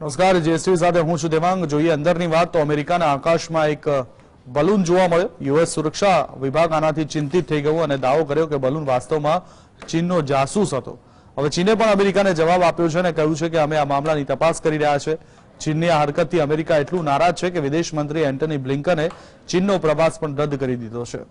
નમસ્કાર, જીએસટીવી સાથે હું છું દેવાંગ। જોઈએ અંદરની વાત તો અમેરિકાના આકાશમાં એક બલૂન જોવા મળ્યો। યુએસ સુરક્ષા વિભાગ આનાથી ચિંતિત થઈ ગયું અને દાવો કર્યો કે બલૂન વાસ્તવમાં ચીનનો જાસૂસ હતો। હવે ચીને પણ અમેરિકાને જવાબ આપ્યો છે અને કહ્યું છે કે અમે આ મામલાની તપાસ કરી રહ્યા છે। ચીનની આ હરકતથી અમેરિકા એટલું નારાજ છે કે વિદેશ મંત્રી એન્ટની બ્લિંકને ચીનનો પ્રવાસ પણ રદ કરી દીધો છે।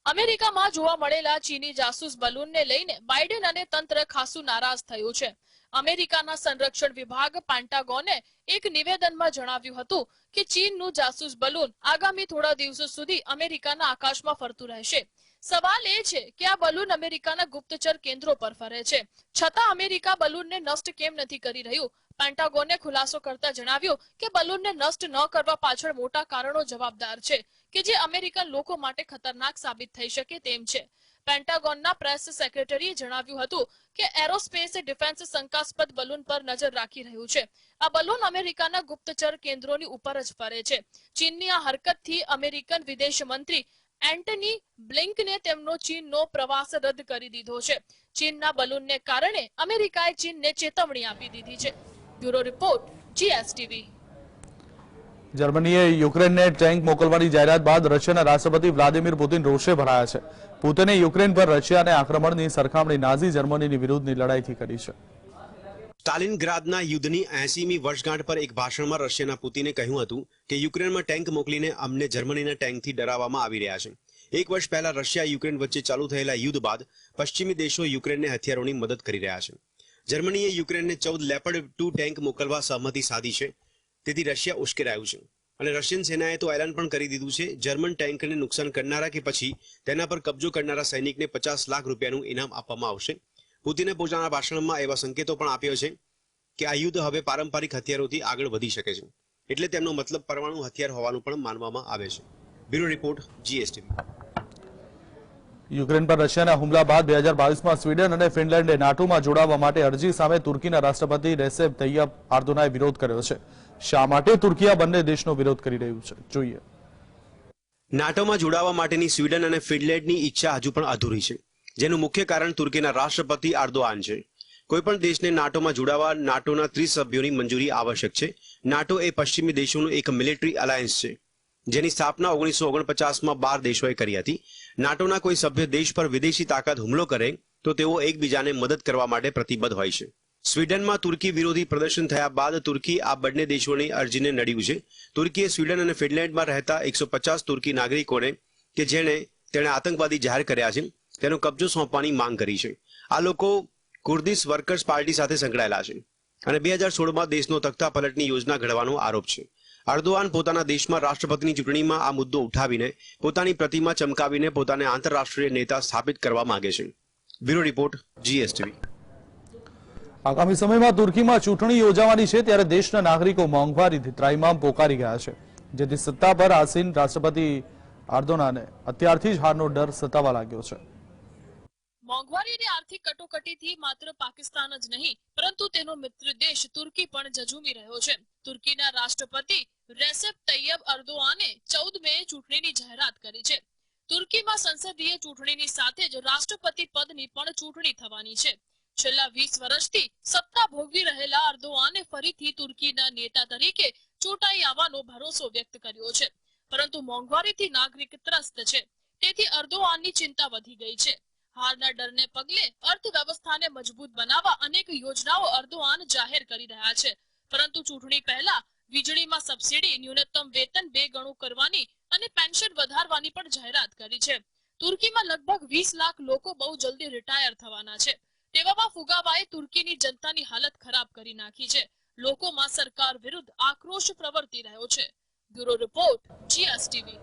અમેરિકામાં જોવા મળેલા ચીની જાસૂસ બલૂનને લઈને બાઇડેન અને તંત્ર ખાસું નારાજ થયું છે। અમેરિકાના સંરક્ષણ વિભાગ પેન્ટાગોને એક નિવેદનમાં જણાવ્યું હતું કે ચીનનું જાસૂસ બલૂન આગામી થોડા દિવસો સુધી અમેરિકાના આકાશમાં ફરતું રહેશે। સવાલ એ છે કે આ બલૂન અમેરિકાના ગુપ્તચર કેન્દ્રો પર ફરે છે, છતાં અમેરિકા બલૂનને નષ્ટ કેમ નથી કરી રહ્યું। પેન્ટાગોને ખુલાસો કરતા જણાવ્યું કે બલૂનને નષ્ટ ન કરવા પાછળ મોટા કારણો જવાબદાર છે કે જે અમેરિકન લોકો માટે ખતરનાક સાબિત થઈ શકે તેમ છે। પેન્ટાગોનના પ્રેસ સેક્રેટરીએ જણાવ્યું હતું કે એરોસ્પેસ ડિફેન્સ શંકાસ્પદ બલૂન પર નજર રાખી રહ્યું છે। આ બલૂન અમેરિકાના ગુપ્તચર કેન્દ્રોની ઉપર જ ફરે છે। ચીનની આ હરકતથી અમેરિકન વિદેશ મંત્રી એન્ટની બ્લિંકને તેમનો ચીનનો પ્રવાસ રદ કરી દીધો છે। ચીનના બલૂનને કારણે અમેરિકાએ ચીનને ચેતવણી આપી દીધી છે। Bureau report, GSTV. જર્મનીએ યુક્રેનને ટેન્ક મોકલવાની જાહેરાત બાદ રશિયાના રાષ્ટ્રપતિ વ્લાદિમીર પુતિન રોષે ભરાયા છે। પુતિને યુક્રેન પર રશિયાને આક્રમણની સરખામણી નાઝી જર્મનીની વિરુદ્ધની લડાઈથી કરી છે। સ્ટાલિનગ્રાદના યુદ્ધની 80મી વર્ષગાંઠ પર એક ભાષણમાં રશિયાના પુતિને કહ્યું હતું કે યુક્રેનમાં ટેન્ક મોકલીને અમને જર્મનીના ટેન્કથી ડરાવવામાં આવી રહ્યા છે। એક વર્ષ પહેલા રશિયા યુક્રેન વચ્ચે ચાલુ થયેલા યુદ્ધ બાદ પશ્ચિમી દેશો યુક્રેનને હથિયારોની મદદ કરી રહ્યા છે। જર્મનીએ યુક્રેનને 14 લેપર્ડ 2 ટેન્ક મોકલવા સહમતિ સાધી છે, તેથી રશિયા ઉશ્કેરાયું છે અને રશિયન સેનાએ તો એલાન પણ કરી દીધું છે જર્મન ટેન્કને નુકસાન કરનારા કે પછી તેના પર કબજો કરનારા સૈનિકને 50 લાખ રૂપિયાનું ઇનામ આપવામાં આવશે। પુતિને પોતાના ભાષણમાં એવા સંકેતો પણ આપ્યો છે કે આ યુદ્ધ હવે પારંપરિક હથિયારોથી આગળ વધી શકે છે, એટલે તેમનો મતલબ પરમાણુ હથિયાર હોવાનું પણ માનવામાં આવે છે। Bureau report, GSTV. યુક્રેન પર રશિયાના હુમલા બાદ 2022માં સ્વીડન અને ફિનલેન્ડે નાટોમાં જોડાવા માટે અરજી સામે તુર્કીના રાષ્ટ્રપતિ રેસેપ તૈયબ એર્દોગાને વિરોધ કર્યો છે। શા માટે તુર્કી આ બંને દેશનો વિરોધ કરી રહ્યું છે, જોઈએ। નાટોમાં જોડાવા માટેની સ્વીડન અને ફિનલેન્ડની ઈચ્છા હજુ પણ અધૂરી છે, જેનું મુખ્ય કારણ તુર્કીના રાષ્ટ્રપતિ એર્દોગાન છે। કોઈપણ દેશને નાટોમાં જોડાવા નાટોના 30 સભ્યોની મંજૂરી આવશ્યક છે। નાટો એ પશ્ચિમી દેશોનું એક મિલિટરી અલાયન્સ છે, જેની સ્થાપના 1949માં 12 દેશોએ કરી હતી। નાટોના કોઈ સભ્ય દેશ પર વિદેશી તાકાત હુમલો કરે તો તેઓ એકબીજાને મદદ કરવા માટે પ્રતિબદ્ધ હોય છે। સ્વીડનમાં તુર્કી વિરોધી પ્રદર્શન થયા બાદ તુર્કી આ બંને દેશોની અરજીને નડ્યું છે। તુર્કીએ સ્વીડન અને ફિનલેન્ડમાં રહેતા 150 તુર્કી નાગરિકોને કે જેણે તેણે આતંકવાદી જાહેર કર્યા છે તેનો કબજો સોંપવાની માંગ કરી છે। આ લોકો કુર્દિશ વર્કર્સ પાર્ટી સાથે સંકળાયેલા છે અને 2016માં દેશનો તખ્તા પલટની યોજના ઘડવાનો આરોપ છે। એર્દોગાન પોતાના દેશમાં રાષ્ટ્રપતિની ચૂંટણીમાં આ મુદ્દો ઉઠાવીને પોતાની પ્રતિમા ચમકાવીને પોતાને આંતરરાષ્ટ્રીય નેતા સ્થાપિત કરવા માંગે છે। Bureau report, GSTV. આગામી સમયમાં તુર્કીમાં ચૂંટણી યોજાવાની છે ત્યારે દેશના નાગરિકો મોંઘવારીથી ત્રાહિમામ પોકારી ગયા છે, જેથી સત્તા પર આસીન રાષ્ટ્રપતિ એર્દોગાનને અત્યારથી જ હારનો ડર સતાવા લાગ્યો છે। મોંઘવારીની આર્થિક કટોકટીથી માત્ર પાકિસ્તાન જ નહીં પરંતુ તેનો મિત્ર દેશ તુર્કી પણ ઝઝૂમી રહ્યો છે। તુર્કીના રાષ્ટ્રપતિ રેસેપ તૈયબ એર્દોગાને 14 મે ચૂંટણીની જાહેરાત કરી છે। તુર્કીમાં સંસદીય ચૂંટણીની સાથે જ રાષ્ટ્રપતિ પદની પણ ચૂંટણી થવાની છે। છેલ્લા 20 વર્ષથી સત્તા ભોગવી રહેલા એર્દોગાને ફરીથી તુર્કીના નેતા તરીકે ચૂંટાઈ આવવાનો ભરોસો વ્યક્ત કર્યો છે, પરંતુ મોંઘવારીથી નાગરિક ત્રસ્ત છે, તેથી એર્દોગાનની ચિંતા વધી ગઈ છે। હારના ડરને પગલે અર્થવ્યવસ્થાને મજબૂત બનાવવા અનેક યોજનાઓ એર્દોગાન જાહેર કરી રહ્યા છે, પરંતુ ચૂંટણી પહેલા વીજળીમાં સબસિડી, ન્યૂનતમ વેતન 2 ગણું કરવાની અને પેન્શન વધારવાની પણ જાહેરાત કરી છે। તુર્કીમાં લગભગ 20 લાખ લોકો બહુ જલ્દી રિટાયર થવાના છે। તેવામાં ફુગાવાએ તુર્કીની જનતાની હાલત ખરાબ કરી નાખી છે। લોકોમાં સરકાર વિરુદ્ધ આક્રોશ પ્રવર્તી રહ્યો છે। Bureau report, GSTV.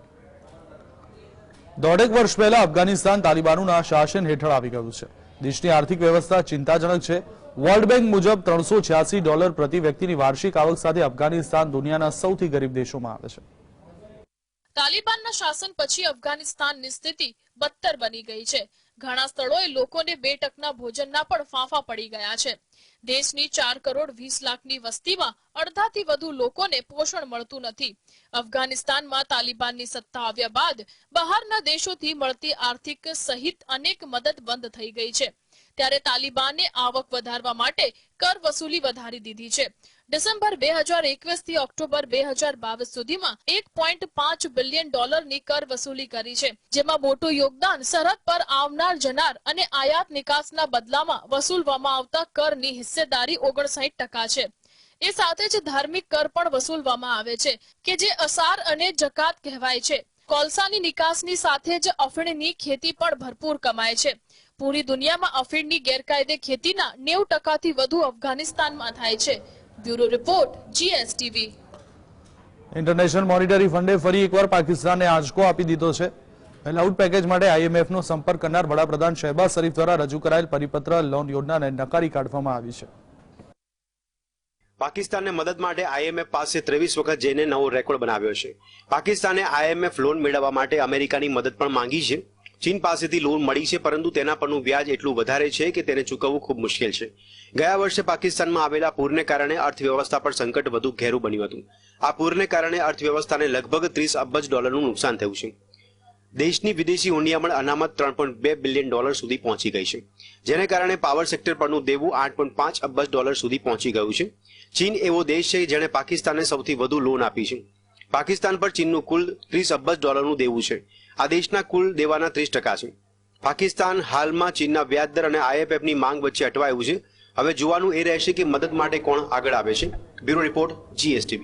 દોઢેક વર્ષ પહેલા અફઘાનિસ્તાન તાલિબાનોના શાસન હેઠળ આવી ગયું છે। દેશની આર્થિક વ્યવસ્થા ચિંતાજનક છે। વર્લ્ડ બેંક મુજબ $386 પ્રતિ વ્યક્તિની વાર્ષિક આવક સાથે અફઘાનિસ્તાન દુનિયાના સૌથી ગરીબ દેશોમાં આવે છે। તાલિબાનના શાસન પછી અફઘાનિસ્તાનની સ્થિતિ બદતર બની ગઈ છે। ઘણા સ્થળોએ લોકોને 2 ટકના ભોજનના પણ ફાંફા પડી ગયા છે। દેશની 4 કરોડ 20 લાખની વસ્તીમાં અડધાથી વધુ લોકોને પોષણ મળતું નથી। અફઘાનિસ્તાનમાં તાલિબાનની સત્તા આવ્યા બાદ બહારના દેશોથી મળતી આર્થિક સહિત અનેક મદદ બંધ થઈ ગઈ છે। ત્યારે તાલિબાને આવક વધારવા માટે કર વસૂલી વધારી દીધી છે. ડિસેમ્બર 2021 થી ઓક્ટોબર 2022 સુધીમાં $1.5 બિલિયન ની કર વસૂલી કરી છે, જેમાં મોટું યોગદાન સરહદ પર આવનાર જનાર અને આયાત નિકાસના બદલામાં વસૂલવામાં આવતા કરની હિસ્સેદારી 59% છે. એ સાથે જ ધાર્મિક કર પણ વસૂલવામાં આવે છે કે જે અસાર અને જકાત કહેવાય છે. કોલસાની નિકાસની સાથે જ અફીણની ખેતી પણ ભરપૂર કમાય છે. પૂરી દુનિયામાં અફીણની ગેરકાયદે ખેતીના 90% થી વધુ અફઘાનિસ્તાનમાં થાય છે. Bureau report GSTV. International monetary funday ફરી એકવાર પાકિસ્તાનને આંચકો આપી દીધો છે. બેલઆઉટ પેકેજ માટે IMFનો સંપર્ક કરનાર વડાપ્રધાન શહેબાઝ શરીફ દ્વારા રજૂ કરાયેલ પરિપત્ર લોન યોજનાને નકારી કાઢવામાં આવી છે. પાકિસ્તાનને મદદ માટે IMF પાસે 23 વખત જઈને નવો રેકોર્ડ બનાવ્યો છે. પાકિસ્તાને IMF લોન મેળવવા માટે અમેરિકાની મદદ પણ માંગી છે. ચીન પાસેથી લોન મળી છે, પરંતુ તેના પરનું વ્યાજ એટલું વધારે છે કે તેને ચૂકવવું ખૂબ મુશ્કેલ છે. ગયા વર્ષે પાકિસ્તાનમાં આવેલા પૂરને કારણે અર્થવ્યવસ્થા પર સંકટ વધુ ઘેરું બન્યું હતું. આ પૂરને કારણે અર્થવ્યવસ્થાને લગભગ $30 અબજ નું નુકસાન થયું છે. દેશની વિદેશી ઊંડિયામણ અનામત $3.2 બિલિયન સુધી પહોંચી ગઈ છે, જેને કારણે પાવર સેક્ટર પરનું દેવું $8.5 અબજ સુધી પહોંચી ગયું છે. ચીન એવો દેશ છે જેણે પાકિસ્તાનને સૌથી વધુ લોન આપી છે. પાકિસ્તાન પર ચીનનું કુલ $30 અબજ નું દેવું છે. આ દેશના કુલ દેવાના 30% છે. પાકિસ્તાન હાલમાં ચીનના વ્યાજ દર અને IMFની માંગ વચ્ચે અટવાયું છે. હવે જોવાનું એ રહેશે કે મદદ માટે કોણ આગળ આવે છે. Bureau report GSTV.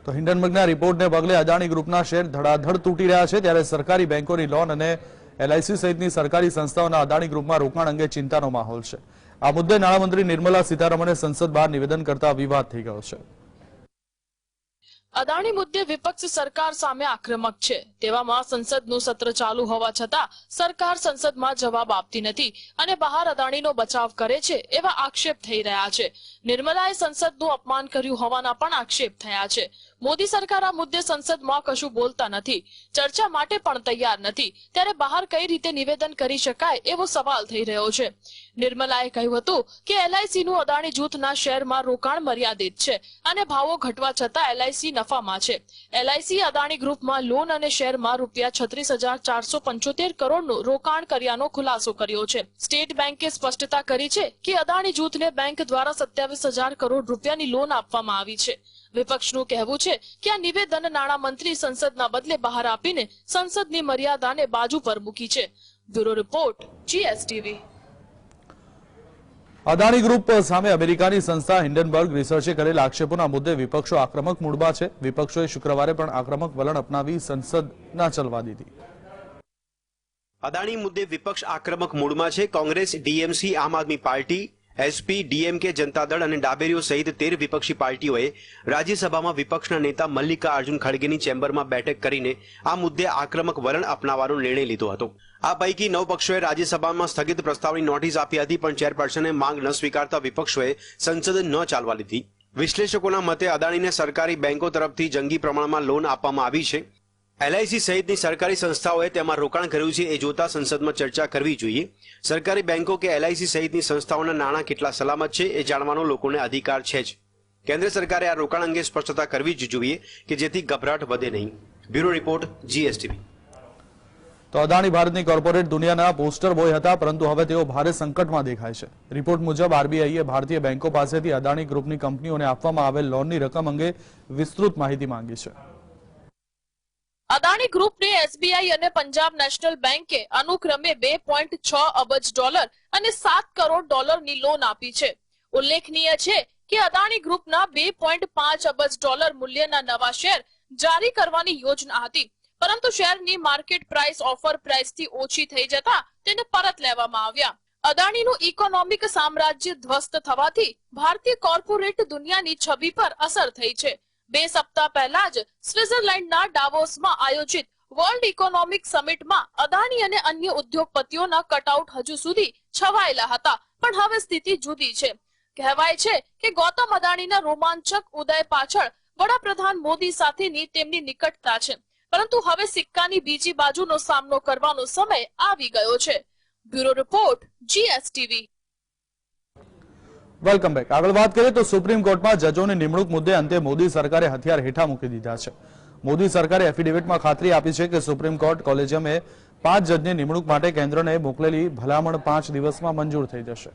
તો હિન્ડનબર્ગના રિપોર્ટને પગલે અદાણી ગ્રુપના શેર ધડાધડ તૂટી રહ્યા છે, ત્યારે સરકારી બેંકોની લોન અને LIC સહિતની સરકારી સંસ્થાઓના અદાણી ગ્રુપમાં રોકાણ અંગે ચિંતાનો માહોલ છે. આ મુદ્દે નાણામંત્રી નિર્મલા સીતારમણે સંસદ બહાર નિવેદન કરતા વિવાદ થઈ ગયો છે. અદાણી મુદ્દે વિપક્ષ સરકાર સામે આક્રમક છે. તેવામાં સંસદનું સત્ર ચાલુ હોવા છતાં સરકાર સંસદમાં જવાબ આપતી નથી અને બહાર અદાણીનો બચાવ કરે છે એવા આક્ષેપ થઈ રહ્યા છે. નિર્મલાએ સંસદનું અપમાન કર્યું હોવાના પણ આક્ષેપ થયા છે. મોદી સરકાર આ મુદ્દે સંસદમાં કશું બોલતા નથી, ચર્ચા માટે પણ તૈયાર નથી, ત્યારે બહાર કઈ રીતે નિવેદન કરી શકાય એવો સવાલ થઈ રહ્યો છે. નિર્મલાએ કહ્યું હતું કે LICનું અદાણી જૂથના શેરમાં રોકાણ મર્યાદિત છે અને ભાવો ઘટવા છતાં LIC નફામાં છે. LIC અદાણી ગ્રુપમાં લોન અને શેરમાં ₹36,475 કરોડનું રોકાણ કર્યાનો ખુલાસો કર્યો છે. સ્ટેટ બેંકે સ્પષ્ટતા કરી છે કે અદાણી જૂથને બેંક દ્વારા ₹27,000 કરોડ ની લોન આપવામાં આવી છે. વિપક્ષનું કહેવું છે કે આ નિવેદન નાણામંત્રી સંસદના બદલે બહાર આપીને સંસદની મર્યાદાને બાજુ પર મૂકી છે. Bureau report GSTV. Adani group સામે અમેરિકાની સંસ્થા હિન્ડનબર્ગ રિસર્ચે કરેલા આક્ષેપોના મુદ્દે વિપક્ષો આક્રમક મૂડમાં છે. વિપક્ષોએ શુક્રવારે પણ આક્રમક વલણ અપનાવી સંસદ ના ચલવા દીધી. અદાણી મુદ્દે વિપક્ષ આક્રમક મૂડમાં છે. કોંગ્રેસ, DMC, આમ આદમી party, SP, DMK, Janata Dal અને ડાબેરીઓ સહિત 13 વિપક્ષી પાર્ટીઓએ રાજ્યસભામાં વિપક્ષના નેતા મલ્લિકા અર્જુન ખડગેની ચેમ્બરમાં બેઠક કરીને આ મુદ્દે આક્રમક વલણ અપનાવવાનો નિર્ણય લીધો હતો. આ પૈકી 9 પક્ષોએ રાજ્યસભામાં સ્થગિત પ્રસ્તાવની નોટિસ આપી હતી, પણ ચેરપર્સને માંગ ન સ્વીકારતા વિપક્ષોએ સંસદ ન ચાલવા લીધી. વિશ્લેષકોના મતે અદાણીને સરકારી બેંકો તરફથી જંગી પ્રમાણમાં લોન આપવામાં આવી છે. LIC સહિતની સરકારી સંસ્થાઓએ તેમાં રોકાણ કર્યું છે એ જોતા સંસદમાં ચર્ચા કરવી જોઈએ. સરકારી બેંકો કે LIC સહિતની સંસ્થાઓના નાણાં કેટલા સલામત છે એ જાણવાનો લોકોને અધિકાર છે જ. કેન્દ્ર સરકારે આ રોકાણ અંગે સ્પષ્ટતા કરવી જ જોઈએ કે જેથી ગભરાટ વધે નહીં. Bureau report GSTV. તો અદાણી ભારતની કોર્પોરેટ દુનિયાના પોસ્ટર બોય હતા, પરંતુ હવે તેઓ ભારે સંકટમાં દેખાય છે. રિપોર્ટ મુજબ RBIએ ભારતીય બેંકો પાસેથી અદાણી ગ્રુપની કંપનીઓને આપવામાં આવેલ લોનની રકમ અંગે વિસ્તૃત માહિતી માંગી છે. અદાણી ગ્રુપને SBI અને પંજાબ નેશનલ બેંકે અનુક્રમે $2.6 અબજ અને $7 કરોડ ની લોન આપી છે. ઉલ્લેખનીય છે કે અદાણી ગ્રુપના $2.5 અબજ મૂલ્યના નવા શેર જારી કરવાની યોજના હતી, પરંતુ શેરની માર્કેટ પ્રાઇસ ઓફર પ્રાઇસથી ઓછી થઈ જતા તેને પરત લેવામાં આવ્યા. અદાણીનું ઇકોનોમિક સામ્રાજ્ય ધ્વસ્ત થવાથી ભારતીય કોર્પોરેટ દુનિયાની છબી પર અસર થઈ છે. 2 સપ્તાહ પહેલા જ સ્વિટ્ઝરલેન્ડના ડાવોસમાં આયોજિત વર્લ્ડ ઇકોનોમિક સમિટમાં અદાણી અને અન્ય ઉદ્યોગપતિઓના કટઆઉટ હજુ સુધી છવાયેલા હતા, પણ હવે સ્થિતિ જુદી છે. કહેવાય છે કે ગૌતમ અદાણીના રોમાંચક ઉદય પાછળ વડાપ્રધાન મોદી સાથેની તેમની નિકટતા છે, પરંતુ હવે સિક્કાની બીજી બાજુનો સામનો કરવાનો સમય આવી ગયો છે. Bureau report GSTV. Welcome back. આગળ વાત કરીએ તો સુપ્રીમ કોર્ટમાં જજોની નિમણૂક મુદ્દે અંતે મોદી સરકારે હથિયાર હેઠા મૂકી દીધા છે. મોદી સરકારે એફિડેવિટમાં ખાતરી આપી છે કે સુપ્રીમ કોર્ટ કોલેજિયમે 5 જજની નિમણૂક માટે કેન્દ્રને મોકલેલી ભલામણ 5 દિવસમાં મંજૂર થઈ જશે.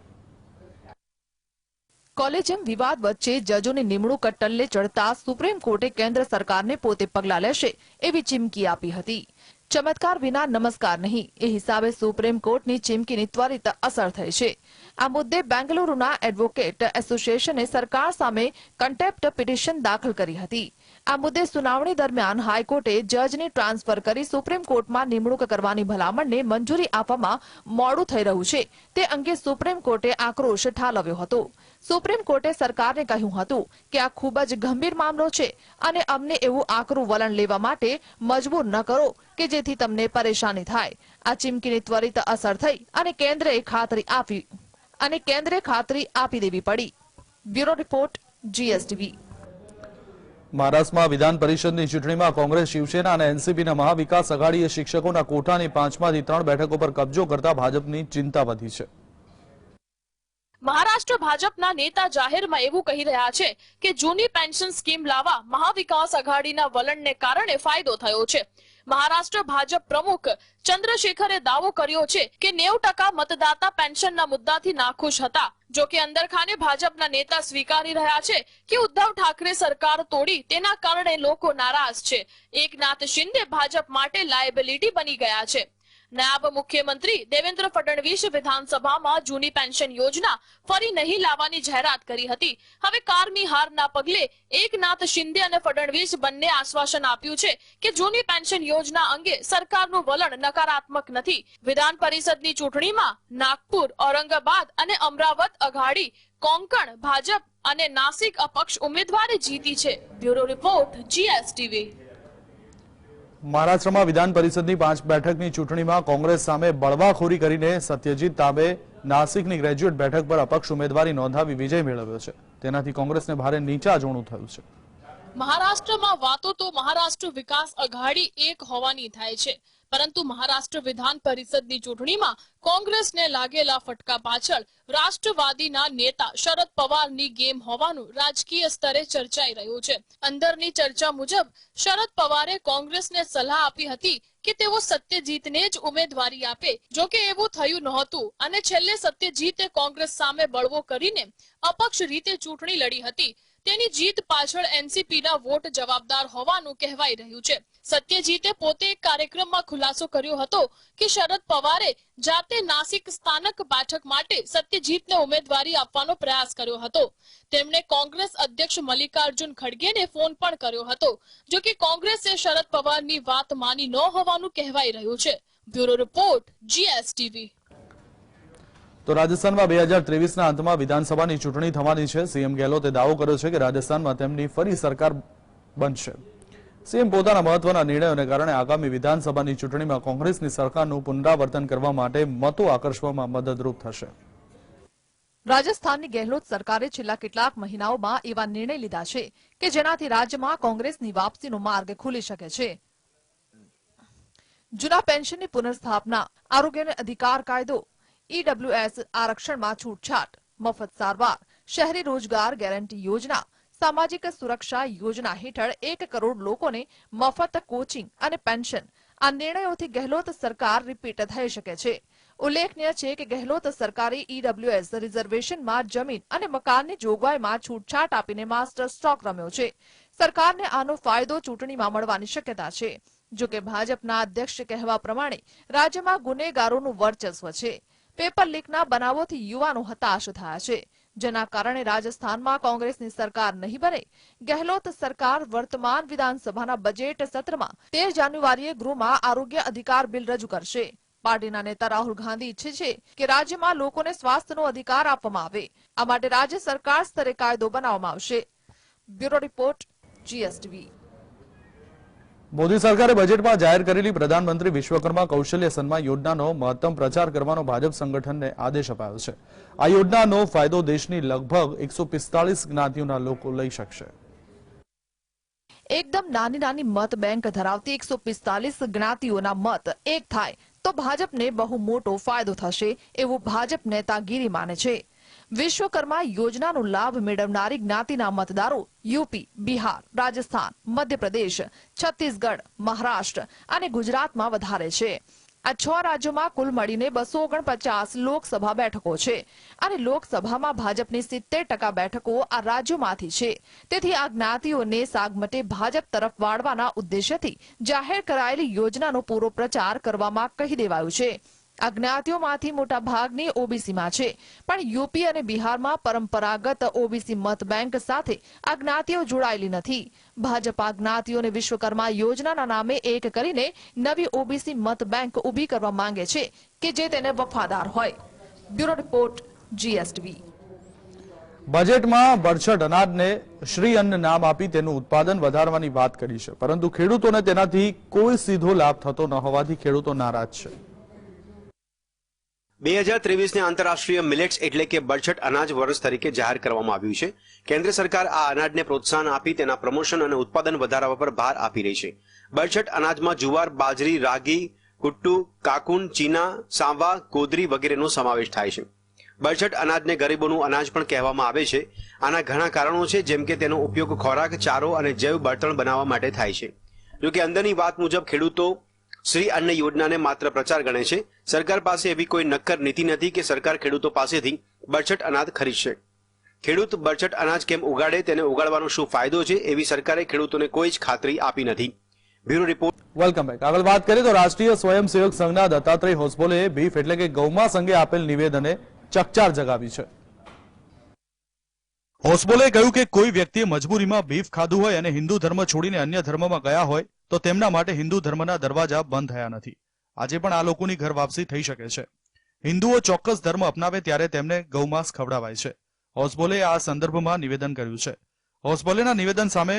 કોલેજિયમ વિવાદ વચ્ચે જજોની નિમણૂક ટલ્લે ચડતા સુપ્રીમ કોર્ટે કેન્દ્ર સરકારને પોતે પગલાં લેશે એવી ચીમકી આપી હતી. ચમત્કાર વિના નમસ્કાર નહીં એ હિસાબે સુપ્રીમ કોર્ટની ચીમકીની ત્વરિત અસર થઈ છે. આ મુદ્દે બેંગલુરુના એડવોકેટ એસોસિએશને સરકાર સામે કન્ટેમ્પ્ટ પિટિશન દાખલ કરી હતી. આ મુદ્દે સુનાવણી દરમિયાન હાઈકોર્ટે જજની ટ્રાન્સફર કરી સુપ્રીમ કોર્ટમાં નિમણૂક કરવાની ભલામણને મંજૂરી આપવામાં મોડું થઈ રહ્યું છે તે અંગે સુપ્રીમ કોર્ટે આક્રોશ ઠાલવ્યો હતો. સુપ્રીમ કોર્ટે સરકારને કહ્યું હતું કે આ ખૂબ જ ગંભીર મામલો છે અને અમને એવું આકરું વલણ લેવા માટે મજબૂર ન કરો કે જેથી તમને પરેશાની થાય. આ ચીમકીની ત્વરિત અસર થઈ અને કેન્દ્રે ખાતરી આપી દેવી પડી. Bureau report GSTV. મહારાષ્ટ્રમાં વિધાન પરિષદની ચૂંટણીમાં કોંગ્રેસ, શિવસેના અને એનસીપીના મહાવિકાસ અઘાડીએ શિક્ષકોના કોટાની 5માંથી 3 બેઠકો પર કબજો કરતા ભાજપની ચિંતા વધી છે. મહારાષ્ટ્ર ભાજપના નેતા જાહેરમાં એવું કહી રહ્યા છે કે જૂની પેન્શન સ્કીમ લાવવા મહાવિકાસ અઘાડીના વલણને કારણે ફાયદો થયો છે. મહારાષ્ટ્ર ભાજપ પ્રમુખ ચંદ્રશેખરે દાવો કર્યો છે કે 90% મતદાતા પેન્શનના મુદ્દાથી નાખુશ હતા. જો કે અંદરખાને ભાજપના નેતા સ્વીકારી રહ્યા છે કે ઉદ્ધવ ઠાકરે સરકાર તોડી તેના કારણે લોકો નારાજ છે. એકનાથ શિંદે ભાજપ માટે લાયબિલિટી બની ગયા છે. નાયબ મુખ્યમંત્રી દેવેન્દ્ર ફડણવીસ વિધાનસભામાં જૂની પેન્શન યોજના ફરી નહીં લાવવાની જાહેરાત કરી હતી. હવે કારમી હારના પગલે એકનાથ શિંદે અને ફડણવીસ બંને આશ્વાસન આપ્યું છે કે જૂની પેન્શન યોજના અંગે સરકારનું વલણ નકારાત્મક નથી. વિધાન પરિષદની ચૂંટણીમાં નાગપુર, ઔરંગાબાદ અને અમરાવત અઘાડી, કોંકણ ભાજપ અને નાસિક અપક્ષ ઉમેદવારે જીતી છે. Bureau report GSTV. મહારાષ્ટ્રમાં વિધાન પરિષદની 5 બેઠકની ચૂંટણીમાં કોંગ્રેસ સામે બળવાખોરી કરીને સત્યજીત તાબે નાસિકની ગ્રેજ્યુએટ બેઠક પર અપક્ષ ઉમેદવારી નોંધાવી વિજય મેળવ્યો છે. તેનાથી કોંગ્રેસને ભારે નીચાજોણું થયું છે. મહારાષ્ટ્રમાં વાતો તો મહારાષ્ટ્ર વિકાસ અઘાડી એક હોવાની થાય છે, પરંતુ મહારાષ્ટ્ર વિધાન પરિષદની ચૂંટણીમાં કોંગ્રેસને લાગેલા ફટકા પાછળ રાષ્ટ્રવાદીના નેતા શરદ પવારની ગેમ હોવાનું રાજકીય સ્તરે ચર્ચાઈ રહ્યું છે. અંદરની ચર્ચા મુજબ શરદ પવારે કોંગ્રેસને સલાહ આપી હતી કે તેઓ સત્યજીતને જ ઉમેદવારી આપે. જો કે એવું થયું નહોતું અને છેલ્લે સત્યજીતે કોંગ્રેસ સામે બળવો કરીને અપક્ષ રીતે ચૂંટણી લડી હતી. તેની જીત પાછળ એનસીપીના વોટ જવાબદાર હોવાનું કહેવાઈ રહ્યું છે. સત્યજીતે પોતે એક કાર્યક્રમમાં ખુલાસો કર્યો હતો કે શરદ પવારે જાતે નાસિક સ્થાનક બેઠક માટે સત્યજીતને ઉમેદવારી આપવાનો પ્રયાસ કર્યો હતો. તેમણે કોંગ્રેસ અધ્યક્ષ મલ્લિકાર્જુન ખડગેને ફોન પણ કર્યો હતો. જો કે કોંગ્રેસે શરદ પવારની વાત માની ન હોવાનું કહેવાઈ રહ્યું છે. Bureau report GSTV. તો રાજસ્થાનમાં 2023ના અંતમાં વિધાનસભાની ચૂંટણી થવાની છે. સીએમ ગેહલોતે દાવો કર્યો છે કે રાજસ્થાનમાં તેમની ફરી સરકાર બનશે. સીએમ પોતાના મહત્વના નિર્ણયોને કારણે આગામી વિધાનસભાની ચૂંટણીમાં કોંગ્રેસની સરકારનું પુનરાવર્તન કરવા માટે મતો આકર્ષવામાં મદદરૂપ થશે. રાજસ્થાનની ગેહલોત સરકારે છેલ્લા કેટલાક મહિનાઓમાં એવા નિર્ણય લીધા છે કે જેનાથી રાજ્યમાં કોંગ્રેસની વાપસીનો માર્ગ ખુલી શકે છે. જૂના પેન્શનની પુનર્સ્થાપના, આરોગ્યનો અધિકાર કાયદો, EWS આરક્ષણમાં છૂટછાટ, મફત સારવાર, શહેરી રોજગાર ગેરંટી યોજના, સામાજિક સુરક્ષા યોજના હેઠળ 1 કરોડ લોકોને મફત કોચિંગ અને પેન્શન. આ નિર્ણયોથી ગેહલોત સરકાર રિપીટ થઈ શકે છે. ઉલ્લેખનીય છે કે ગેહલોત સરકારે EWS રિઝર્વેશનમાં જમીન અને મકાનની જોગવાઈમાં છૂટછાટ આપીને માસ્ટર સ્ટ્રોક રમ્યો છે. સરકારને આનો ફાયદો ચૂંટણીમાં મળવાની શક્યતા છે. જો કે ભાજપના અધ્યક્ષ કહેવા પ્રમાણે રાજ્યમાં ગુનેગારોનું વર્ચસ્વ છે. પેપર લીકના બનાવોથી યુવાનો હતાશ થયા છે, જેના કારણે રાજસ્થાનમાં કોંગ્રેસની સરકાર નહીં બને. ગેહલોત સરકાર વર્તમાન વિધાનસભાના બજેટ સત્રમાં 13 જાન્યુઆરીએ ગૃહમાં આરોગ્ય અધિકાર બિલ રજૂ કરશે. પાર્ટીના નેતા રાહુલ ગાંધી ઈચ્છે છે કે રાજ્યમાં લોકોને સ્વાસ્થ્યનો અધિકાર આપવામાં આવે. આ માટે રાજ્ય સરકાર સ્તરે કાયદો બનાવવામાં આવશે. Bureau report GSTV. મોદી સરકારે બજેટમાં જાહેર કરેલી પ્રધાનમંત્રી વિશ્વકર્મા કૌશલ્ય સન્માન યોજનાનો મહત્તમ પ્રચાર કરવાનો ભાજપ સંગઠનને આદેશ અપાયો છે. આ યોજનાનો ફાયદો દેશની લગભગ 145 જ્ઞાતિઓના લોકો લઈ શકશે. એકદમ નાની મત બેંક ધરાવતી 145 જ્ઞાતિઓના મત એક થાય તો ભાજપને બહુ મોટો ફાયદો થશે એવું ભાજપ નેતાગીરી માને છે. વિશ્વકર્મા યોજનાનો લાભ મેળવનારી જ્ઞાતિના મતદારો યુપી, બિહાર, રાજસ્થાન, મધ્યપ્રદેશ, છત્તીસગઢ, મહારાષ્ટ્ર અને ગુજરાતમાં વધારે છે. આ 6 રાજ્યોમાં કુલ મળીને 249 લોકસભા બેઠકો છે અને લોકસભામાં ભાજપની 70% બેઠકો આ રાજ્યોમાંથી છે. તેથી આ જ્ઞાતિઓને સાગમટે ભાજપ તરફ વાળવાના ઉદ્દેશ્યથી જાહેર કરાયેલી યોજનાનો પૂરો પ્રચાર કરવામાં કહી દેવાયું છે. આ જ્ઞાતિઓમાંથી મોટા ભાગની ઓબીસીમાં છે, પણ યુપી અને બિહારમાં પરંપરાગત ઓબીસી મત બેંક સાથે આ જ્ઞાતિઓ જોડાયેલી નથી. ભાજપ આ જ્ઞાતિઓને વિશ્વકર્મા યોજનાના નામે એક કરીને નવી ઓબીસી મત બેંક ઊભી કરવા માંગે છે કે જે તેને વફાદાર હોય. Bureau report, GSTV. બજેટમાં બરછટ અનાજને શ્રી અન્ન નામ આપી તેનું ઉત્પાદન વધારવાની વાત કરી છે, પરંતુ ખેડૂતોને તેનાથી કોઈ સીધો લાભ થતો ન હોવાથી ખેડૂતો નારાજ છે. 2023ને આંતરરાષ્ટ્રીય મિલેટ્સ એટલે કે બરછટ અનાજ વર્ષ તરીકે જાહેર કરવામાં આવ્યું છે. કેન્દ્ર સરકાર આ અનાજને પ્રોત્સાહન આપી તેના પ્રમોશન અને ઉત્પાદન વધારવા પર ભાર આપી રહી છે. બરછટ અનાજમાં જુવાર, બાજરી, રાગી, કુટ્ટુ, કાકુન, ચીના, સાંવા, કોદરી વગેરેનો સમાવેશ થાય છે. બરછટ અનાજને ગરીબોનું અનાજ પણ કહેવામાં આવે છે. આના ઘણા કારણો છે, જેમ કે તેનો ઉપયોગ ખોરાક, ચારો અને જૈવ બળતણ બનાવવા માટે થાય છે. જોકે અંદરની વાત મુજબ ખેડૂતો શ્રી અન્ન યોજનાને માત્ર પ્રચાર ગણે છે. સરકાર પાસે એવી કોઈ નક્કર નીતિ નથી કે સરકાર ખેડૂતો પાસેથી બરછટ અનાજ ખરીદશે. ખેડૂત બરછટ અનાજ કેમ ઉગાડે, તેને ઉગાડવાનો શું ફાયદો છે, એવી સરકારે ખેડૂતોને કોઈ જ ખાતરી આપી નથી. Bureau report. Welcome back. આગળ વાત કરીએ તો રાષ્ટ્રીય સ્વયંસેવક સંઘના દત્તાત્રેય હોસબોલે બીફ એટલે કે ગૌમાંસ અંગે આપેલ નિવેદને ચકચાર જગાવી છે. હોસબોલે કહ્યું કે કોઈ વ્યક્તિએ મજબૂરીમાં બીફ ખાધું હોય અને હિન્દુ ધર્મ છોડીને અન્ય ધર્મમાં ગયા હોય તો તેમના માટે હિન્દુ ધર્મના દરવાજા બંધ થયા નથી. આજે પણ આ લોકોની ઘર વાપસી થઈ શકે છે. હિન્દુઓ ચોક્કસ ધર્મ અપનાવે ત્યારે તેમને ગૌમાંસ ખવડાવાય છે. હોસબોલે આ સંદર્ભમાં નિવેદન કર્યું છે. હોસબોલેના નિવેદન સામે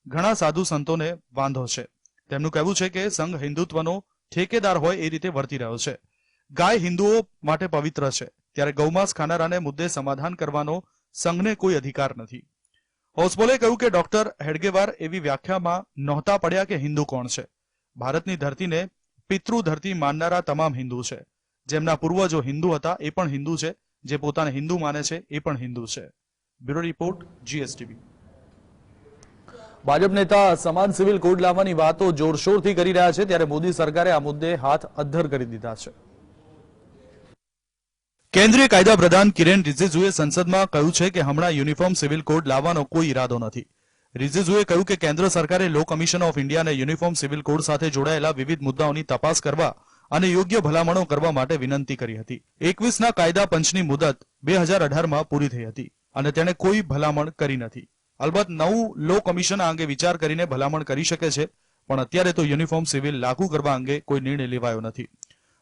ઘણા સાધુ સંતોને વાંધો છે. તેમનું કહેવું છે કે સંઘ હિન્દુત્વનો ઠેકેદાર હોય એ રીતે વર્તી રહ્યો છે. ગાય હિન્દુઓ માટે પવિત્ર છે, ત્યારે ગૌમાંસ ખાનારાને મુદ્દે સમાધાન કરવાનો સંઘને કોઈ અધિકાર નથી. હોસબોલે કહ્યું કે ડોક્ટર હેડગેવાર એવી વ્યાખ્યામાં નહોતા પડ્યા કે હિન્દુ કોણ છે. ભારતની ધરતીને પિતૃ ધરતી માનનારા તમામ હિન્દુ છે. જેમના પૂર્વજો હિન્દુ હતા એ પણ હિન્દુ છે, જે પોતાને હિન્દુ માને છે એ પણ હિન્દુ છે. Bureau report, GSTV. ભાજપ નેતા સમાન સિવિલ કોડ લાવવાની વાતો જોરશોરથી કરી રહ્યા છે, ત્યારે મોદી સરકારે આ મુદ્દે હાથ અદ્ધર કરી દીધા છે. કેન્દ્રીય કાયદા પ્રધાન કિરેન રિજિજુએ સંસદમાં કહ્યું છે કે હમણાં યુનિફોર્મ સિવિલ કોડ લાવવાનો કોઈ ઈરાદો નથી. રિજિજુએ કહ્યું કે કેન્દ્ર સરકારે લો કમિશન ઓફ ઇન્ડિયાને યુનિફોર્મ સિવિલ કોડ સાથે જોડાયેલા વિવિધ મુદ્દાઓની તપાસ કરવા અને યોગ્ય ભલામણો કરવા માટે વિનંતી કરી હતી. 21ના કાયદા પંચની મુદત 2018માં પૂરી થઈ હતી અને તેણે કોઈ ભલામણ કરી નથી. અલબત્ત નવું લો કમિશન આ અંગે વિચાર કરીને ભલામણ કરી શકે છે, પણ અત્યારે તો યુનિફોર્મ સિવિલ લાગુ કરવા અંગે કોઈ નિર્ણય લેવાયો નથી.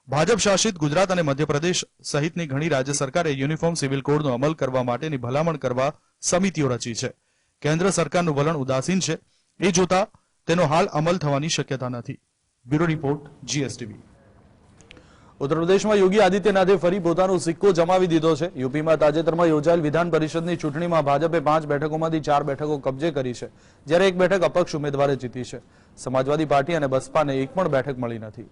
ભાજપ શાસિત ગુજરાત અને મધ્યપ્રદેશ સહિતની ઘણી રાજ્ય સરકારે યુનિફોર્મ સિવિલ કોડનો અમલ કરવા માટેની ભલામણ કરવા સમિતિઓ રચી છે. કેન્દ્ર સરકારનું વલણ ઉદાસીન છે, એ જોતા તેનો હાલ અમલ થવાની શક્યતા નથી. Bureau report, GSTV. ઉત્તર પ્રદેશમાં યોગી આદિત્યનાથે ફરી પોતાનો સિક્કો જમાવી દીધો છે. યુપીમાં તાજેતરમાં યોજાયેલ વિધાન પરિષદની ચૂંટણીમાં ભાજપે 5 બેઠકોમાંથી 4 બેઠકો કબજે કરી છે, જ્યારે 1 બેઠક અપક્ષ ઉમેદવારે જીતી છે. સમાજવાદી પાર્ટી અને બસપાને એક પણ બેઠક મળી નથી.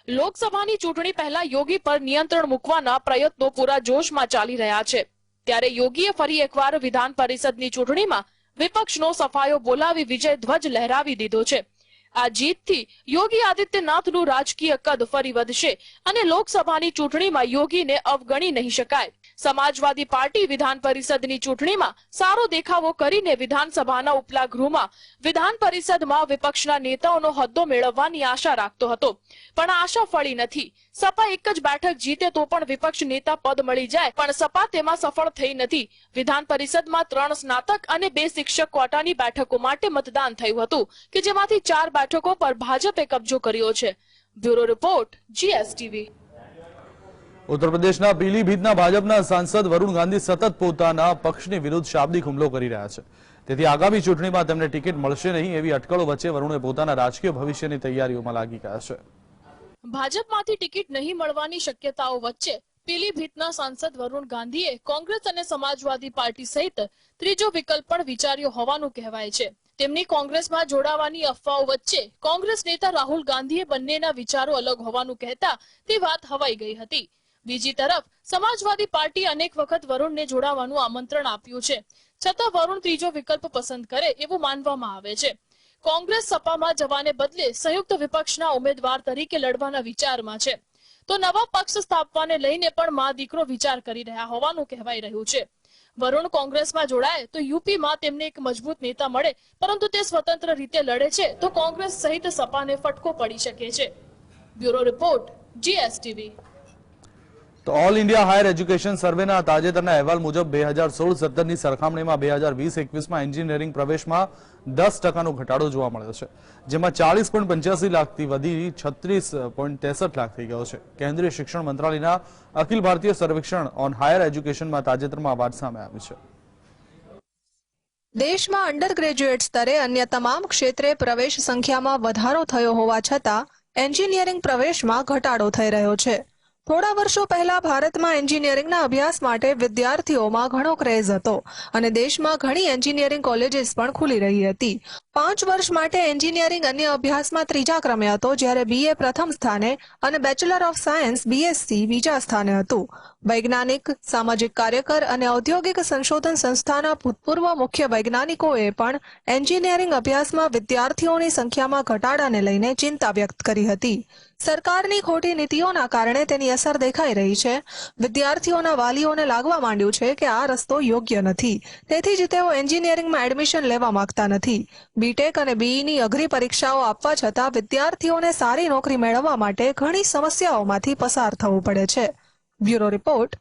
લોકસભાની ચૂંટણી પહેલા યોગી પર નિયંત્રણ મૂકવાના પ્રયત્નો પૂરા જોશમાં ચાલી રહ્યા છે. ત્યારે યોગીએ ફરી એકવાર વિધાન પરિષદની ચૂંટણીમાં વિપક્ષનો સફાયો બોલાવી વિજય ધ્વજ લહેરાવી દીધો છે. આ જીતથી યોગી આદિત્યનાથનું રાજકીય કદ ફરી વધશે અને લોકસભાની ચૂંટણીમાં યોગીને અવગણી નહીં શકાય. સમાજવાદી પાર્ટી વિધાન પરિષદની ચૂંટણીમાં સારો દેખાવો કરીને વિધાનસભાના ઉપલા ગૃહમાં વિધાન પરિષદમાં વિપક્ષના નેતાઓનો હોદ્દો મેળવવાની આશા રાખતો હતો, પણ આશા ફળી નથી. સપા એક જ બેઠક જીતે તો પણ વિપક્ષ નેતા પદ મળી જાય, પણ સપા તેમાં સફળ થઈ નથી. વિધાન પરિષદમાં 3 સ્નાતક અને 2 શિક્ષક ક્વોટાની બેઠકો માટે મતદાન થયું હતું, કે જેમાંથી 4 બેઠકો પર ભાજપે કબજો કર્યો છે. Bureau report, GSTV. ઉત્તર પ્રદેશના પીલીભીતના ભાજપના સાંસદ વરુણ ગાંધી સતત પોતાના પક્ષની વિરુદ્ધ શાબ્દિક હુમલો કરી રહ્યા છે. તેથી આગામી ચૂંટણીમાં તેમને ટિકિટ મળશે નહીં એવી અટકળો વચ્ચે વરુણે પોતાના રાજકીય ભવિષ્યની તૈયારીઓમાં લાગી ગયા છે. ભાજપમાંથી ટિકિટ નહીં મળવાની શક્યતાઓ વચ્ચે પીલીભીતના સાંસદ વરુણ ગાંધીએ કોંગ્રેસ અને સમાજવાદી પાર્ટી સહિત ત્રીજો વિકલ્પ પણ વિચાર્યો હોવાનું કહેવાય છે. તેમની કોંગ્રેસમાં જોડાવાની અફવાઓ વચ્ચે કોંગ્રેસ નેતા રાહુલ ગાંધીએ બંનેના વિચારો અલગ હોવાનું કહેતા તે વાત હવાઈ ગઈ હતી. બીજી તરફ સમાજવાદી પાર્ટી અનેક વખત વરુણને જોડાવાનું આમંત્રણ આપ્યું છે, છતાં વરુણ ત્રીજો વિકલ્પ પસંદ કરે એવું માનવામાં આવે છે. કોંગ્રેસ સપામાં જવાને બદલે સંયુક્ત વિપક્ષના ઉમેદવાર તરીકે લડવાના વિચારમાં છે. તો નવા પક્ષ સ્થાપવાને લઈને પણ મા દીકરો વિચાર કરી રહ્યા હોવાનું કહેવાઈ રહ્યું છે. વરુણ કોંગ્રેસમાં જોડાય તો યુપીમાં તેમને એક મજબૂત નેતા મળે, પરંતુ તે સ્વતંત્ર રીતે લડે છે તો કોંગ્રેસ સહિત સપાને ફટકો પડી શકે છે. Bureau report, GSTV. તો ઓલ ઇન્ડિયા હાયર એજ્યુકેશન સર્વેના તાજેતરના અહેવાલ મુજબ 2016-17ની સરખામણીમાં 2020-21માં એન્જિનિયરિંગ પ્રવેશમાં 10% ઘટાડો જોવા મળ્યો છે, જેમાં 40.85 લાખથી વધી 36.63 લાખ થઈ ગયો છે. કેન્દ્રીય શિક્ષણ મંત્રાલયના અખિલ ભારતીય સર્વેક્ષણ ઓન હાયર એજ્યુકેશનમાં તાજેતરમાં આ વાત સામે આવી છે. દેશમાં અંડર ગ્રેજ્યુએટ સ્તરે અન્ય તમામ ક્ષેત્રે પ્રવેશ સંખ્યામાં વધારો થયો હોવા છતાં એન્જિનિયરિંગ પ્રવેશમાં ઘટાડો થઈ રહ્યો છે. થોડા વર્ષો પહેલા ભારતમાં એન્જિનિયરિંગના અભ્યાસ માટે વિદ્યાર્થીઓમાં ઘણો ક્રેઝ હતો અને દેશમાં ઘણી એન્જિનિયરિંગ કોલેજીસ પણ ખુલી રહી હતી. 5 વર્ષ માટે એન્જિનિયરિંગ અન્ય અભ્યાસમાં ત્રીજા ક્રમે હતો, જ્યારે BA પ્રથમ સ્થાને અને બેચલર ઓફ સાયન્સ BSc બીજા સ્થાને હતું. વૈજ્ઞાનિક, સામાજિક કાર્યકર અને ઔદ્યોગિક સંશોધન સંસ્થાના ભૂતપૂર્વ મુખ્ય વૈજ્ઞાનિકોએ પણ એન્જિનિયરિંગ અભ્યાસમાં વિદ્યાર્થીઓની સંખ્યામાં ઘટાડાને લઈને ચિંતા વ્યક્ત કરી હતી. સરકારની ખોટી નીતિઓના કારણે તેની અસર દેખાઈ રહી છે. વિદ્યાર્થીઓના વાલીઓને લાગવા માંડ્યું છે કે આ રસ્તો યોગ્ય નથી, તેથી જ તેઓ એન્જિનિયરિંગમાં એડમિશન લેવા માંગતા નથી. BTech અને BEની અઘરી પરીક્ષાઓ આપવા છતાં વિદ્યાર્થીઓને સારી નોકરી મેળવવા માટે ઘણી સમસ્યાઓમાંથી પસાર થવું પડે છે. Bureau report,